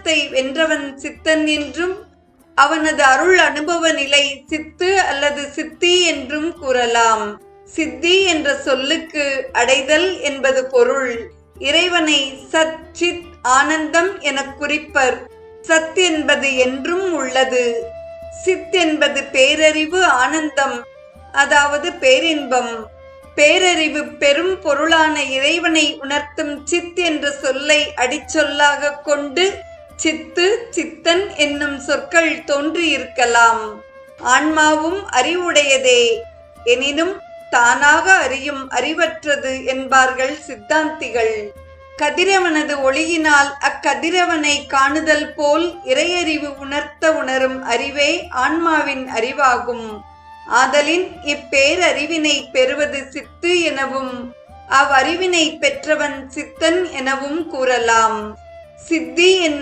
காரணத்தை வென்றவன் சித்தன் என்றும் அவனது அருள் அனுபவ நிலை சித்து அல்லது சித்தி என்றும் கூறலாம். சித்தி என்ற சொல்லுக்கு அடைதல் என்பது பொருள். இறைவனை சத் சித் ஆனந்தம் என குறிப்பர். சத் என்பது என்றும் உள்ளது. சித் என்பது பேரறிவு ஆனந்தம், அதாவது பேரின்பம். பேரறிவு பெரும் பொருளான இறைவனை உணர்த்தும் சித் என்ற சொல்லை அடிச்சொல்லாக கொண்டு சித்து சித்தன் என்னும் சொற்கள் தோன்றியிருக்கலாம். ஆன்மாவும் அறிவுடையதே, எனினும் தானாக அறியும் அறிவற்றது என்பார்கள் சித்தாந்திகள். கதிரவனது ஒளியினால் அக்கதிரவனை காணுதல் போல் இறையறிவு உணர்த்த உணரும் அறிவே ஆன்மாவின் அறிவாகும். ஆதலின் இப்பேரறிவினை பெறுவது சித்து எனவும் அவ்வறிவினை பெற்றவன் சித்தன் எனவும் கூறலாம். சித்தி